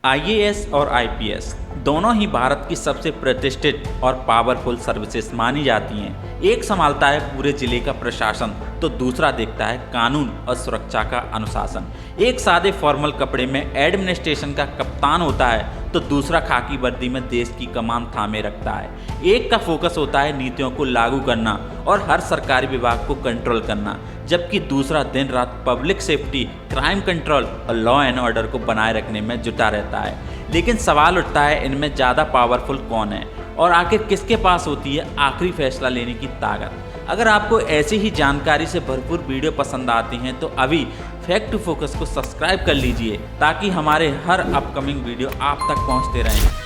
IAS और IPS दोनों ही भारत की सबसे प्रतिष्ठित और पावरफुल सर्विसेज मानी जाती हैं। एक संभालता है पूरे जिले का प्रशासन तो दूसरा देखता है कानून और सुरक्षा का अनुशासन। एक सादे फॉर्मल कपड़े में एडमिनिस्ट्रेशन का कप्तान होता है तो दूसरा खाकी वर्दी में देश की कमान थामे रखता है। एक का फोकस होता है नीतियों को लागू करना और हर सरकारी विभाग को कंट्रोल करना, जबकि दूसरा दिन रात पब्लिक सेफ्टी, क्राइम कंट्रोल और लॉ एंड ऑर्डर को बनाए रखने में जुटा रहता है। लेकिन सवाल उठता है, इनमें ज़्यादा पावरफुल कौन है और आखिर किसके पास होती है आखिरी फैसला लेने की ताकत। अगर आपको ऐसी ही जानकारी से भरपूर वीडियो पसंद आती हैं तो अभी फैक्ट टू फोकस को सब्सक्राइब कर लीजिए ताकि हमारे हर अपकमिंग वीडियो आप तक पहुंचते रहें।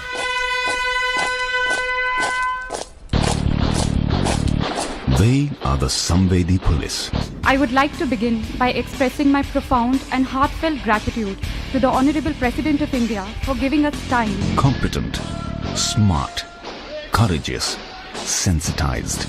They are the Samvedi Police. I would like to begin by expressing my profound and heartfelt gratitude to the Honorable President of India for giving us time. Competent, smart, courageous, sensitized.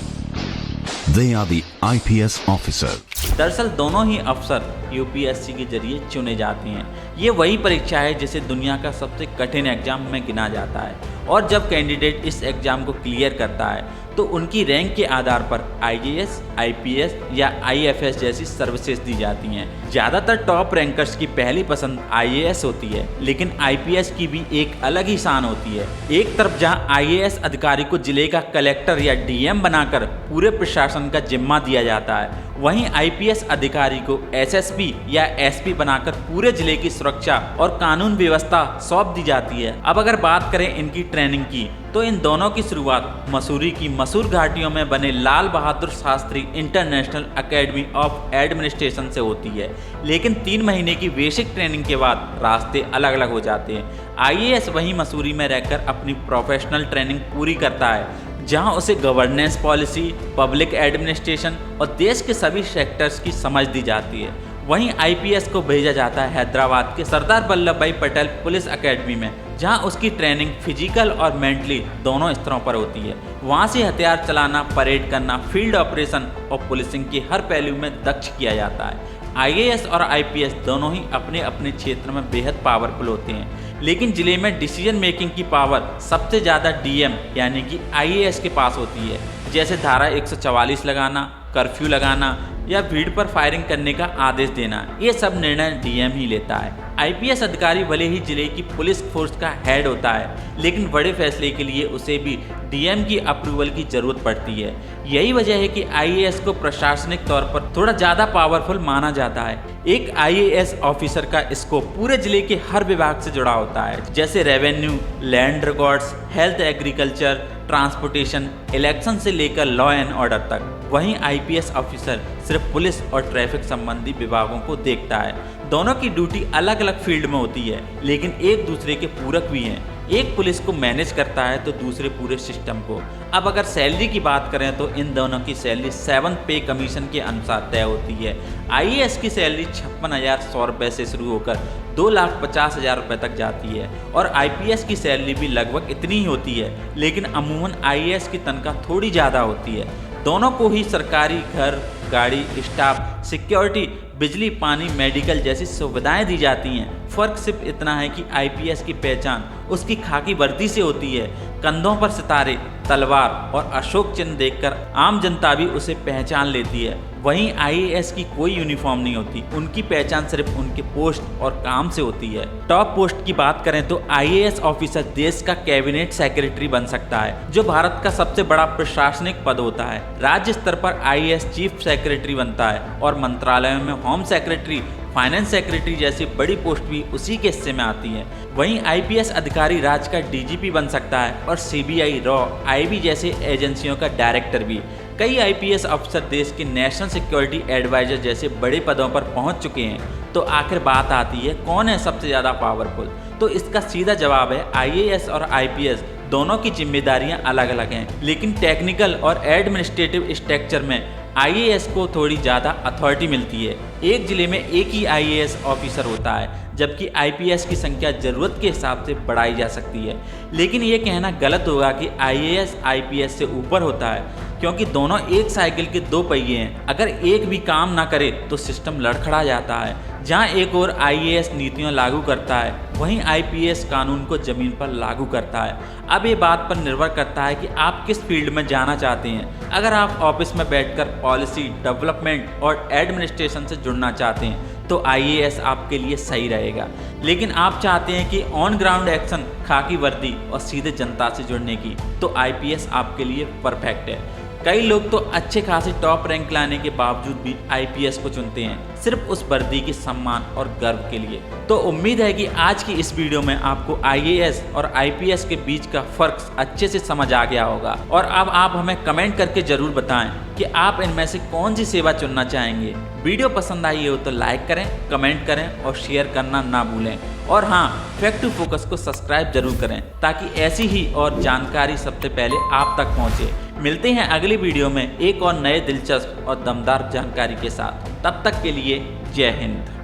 They are the IPS officer. दरअसल दोनों ही अफसर UPSC के जरिए चुने जाते हैं। ये वही परीक्षा है जिसे दुनिया का सबसे कठिन एग्जाम में गिना जाता है और जब कैंडिडेट इस एग्जाम को क्लियर करता है तो उनकी रैंक के आधार पर आईएएस, आईपीएस या आईएफएस जैसी सर्विसेज दी जाती हैं। ज़्यादातर टॉप रैंकर्स की पहली पसंद आईएएस होती है, लेकिन आईपीएस की भी एक अलग ही शान होती है। एक तरफ जहां आईएएस अधिकारी को जिले का कलेक्टर या डीएम बनाकर पूरे प्रशासन का जिम्मा दिया जाता है, वहीं आईपीएस अधिकारी को एसएसपी या एसपी बनाकर पूरे जिले की सुरक्षा और कानून व्यवस्था सौंप दी जाती है। अब अगर बात करें इनकी ट्रेनिंग की तो इन दोनों की शुरुआत मसूरी की मसूर घाटियों में बने Lal Bahadur Shastri international academy of administration से होती है, लेकिन 3 महीने की बेसिक ट्रेनिंग के बाद रास्ते अलग अलग हो जाते हैं। आईएएस वहीं मसूरी में रहकर अपनी प्रोफेशनल ट्रेनिंग पूरी करता है, जहां उसे गवर्नेंस पॉलिसी, पब्लिक एडमिनिस्ट्रेशन और देश के सभी सेक्टर्स की समझ दी जाती है। वहीं आईपीएस को भेजा जाता है हैदराबाद के सरदार वल्लभ भाई पटेल पुलिस एकेडमी में, जहां उसकी ट्रेनिंग फिजिकल और मेंटली दोनों स्तरों पर होती है। वहां से हथियार चलाना, परेड करना, फील्ड ऑपरेशन और पुलिसिंग के हर पहलू में दक्ष किया जाता है। आईएएस और आईपीएस दोनों ही अपने अपने क्षेत्र में बेहद पावरफुल होते हैं, लेकिन जिले में डिसीजन मेकिंग की पावर सबसे ज़्यादा डीएम यानी कि आईएएस के पास होती है, जैसे धारा 144 लगाना, कर्फ्यू लगाना या भीड़ पर फायरिंग करने का आदेश देना। ये सब निर्णय डीएम ही लेता है। आईपीएस अधिकारी भले ही जिले की पुलिस फोर्स का हेड होता है, लेकिन बड़े फैसले के लिए उसे भी डीएम की अप्रूवल की जरूरत पड़ती है। यही वजह है कि आईएएस को प्रशासनिक तौर पर थोड़ा ज़्यादा पावरफुल माना जाता है। एक आईएएस ऑफिसर का स्कोप पूरे जिले के हर विभाग से जुड़ा होता है, जैसे revenue, land records, health, agriculture, transportation, election से लेकर लॉ एंड ऑर्डर तक। वहीं आईपीएस ऑफिसर सिर्फ पुलिस और ट्रैफिक संबंधी विभागों को देखता है। दोनों की ड्यूटी अलग अलग फील्ड में होती है, लेकिन एक दूसरे के पूरक भी हैं। एक पुलिस को मैनेज करता है तो दूसरे पूरे सिस्टम को। अब अगर सैलरी की बात करें तो इन दोनों की सैलरी 7th पे कमीशन के अनुसार तय होती है। आईएएस की सैलरी 56,100 रुपये से शुरू होकर 2,50,000 रुपये तक जाती है और आईपीएस की सैलरी भी लगभग इतनी ही होती है, लेकिन अमूमन आईएएस की तनख्वाह थोड़ी ज़्यादा होती है। दोनों को ही सरकारी घर, गाड़ी, स्टाफ, सिक्योरिटी, बिजली, पानी, मेडिकल जैसी सुविधाएं दी जाती हैं। फ़र्क सिर्फ इतना है कि आईपीएस की पहचान उसकी खाकी वर्दी से होती है। कंधों पर सितारे, तलवार और अशोक चिन्ह देखकर आम जनता भी उसे पहचान लेती है। वहीं आईएएस की कोई यूनिफॉर्म नहीं होती, उनकी पहचान सिर्फ उनके पोस्ट और काम से होती है। टॉप पोस्ट की बात करें तो आईएएस ऑफिसर देश का कैबिनेट सेक्रेटरी बन सकता है, जो भारत का सबसे बड़ा प्रशासनिक पद होता है। राज्य स्तर पर आईएएस चीफ सेक्रेटरी बनता है और मंत्रालयों में होम सेक्रेटरी, फाइनेंस सेक्रेटरी जैसी बड़ी पोस्ट भी उसी के हिस्से में आती हैं। वहीं आईपीएस अधिकारी राज्य का डीजीपी बन सकता है और सीबीआई, रॉ, आईबी जैसे एजेंसियों का डायरेक्टर भी। कई आईपीएस अफसर देश के नेशनल सिक्योरिटी एडवाइजर जैसे बड़े पदों पर पहुंच चुके हैं। तो आखिर बात आती है, कौन है सबसे ज़्यादा पावरफुल? तो इसका सीधा जवाब है आईएएस और आईपीएस दोनों की जिम्मेदारियां अलग अलग हैं, लेकिन टेक्निकल और एडमिनिस्ट्रेटिव स्ट्रक्चर में आईएएस को थोड़ी ज़्यादा अथॉरिटी मिलती है। एक जिले में एक ही आईएएस ऑफिसर होता है, जबकि आईपीएस की संख्या ज़रूरत के हिसाब से बढ़ाई जा सकती है। लेकिन ये कहना गलत होगा कि आईएएस आईपीएस से ऊपर होता है, क्योंकि दोनों एक साइकिल के 2 पहिए हैं। अगर एक भी काम ना करे तो सिस्टम लड़खड़ा जाता है। जहां एक और आईएएस नीतियां लागू करता है, वहीं आईपीएस कानून को ज़मीन पर लागू करता है। अब ये बात पर निर्भर करता है कि आप किस फील्ड में जाना चाहते हैं। अगर आप ऑफिस में बैठकर पॉलिसी डेवलपमेंट और एडमिनिस्ट्रेशन से जुड़ना चाहते हैं तो आईएएस आपके लिए सही रहेगा। लेकिन आप चाहते हैं कि ऑन ग्राउंड एक्शन, खाकी वर्दी और सीधे जनता से जुड़ने की, तो आईपीएस आपके लिए परफेक्ट है। कई लोग तो अच्छे खासे टॉप रैंक लाने के बावजूद भी आईपीएस को चुनते हैं, सिर्फ उस वर्दी के सम्मान और गर्व के लिए। तो उम्मीद है कि आज की इस वीडियो में आपको आईएएस और आईपीएस के बीच का फर्क अच्छे से समझ आ गया होगा। और अब आप हमें कमेंट करके जरूर बताएं कि आप इनमें से कौन सी सेवा चुनना चाहेंगे। वीडियो पसंद आई हो तो लाइक करें, कमेंट करें और शेयर करना ना भूलें। और हाँ, फैक्ट टू फोकस को सब्सक्राइब जरूर करें ताकि ऐसी ही और जानकारी सबसे पहले आप तक पहुंचे। मिलते हैं अगली वीडियो में एक और नए दिलचस्प और दमदार जानकारी के साथ। तब तक के लिए जय हिंद।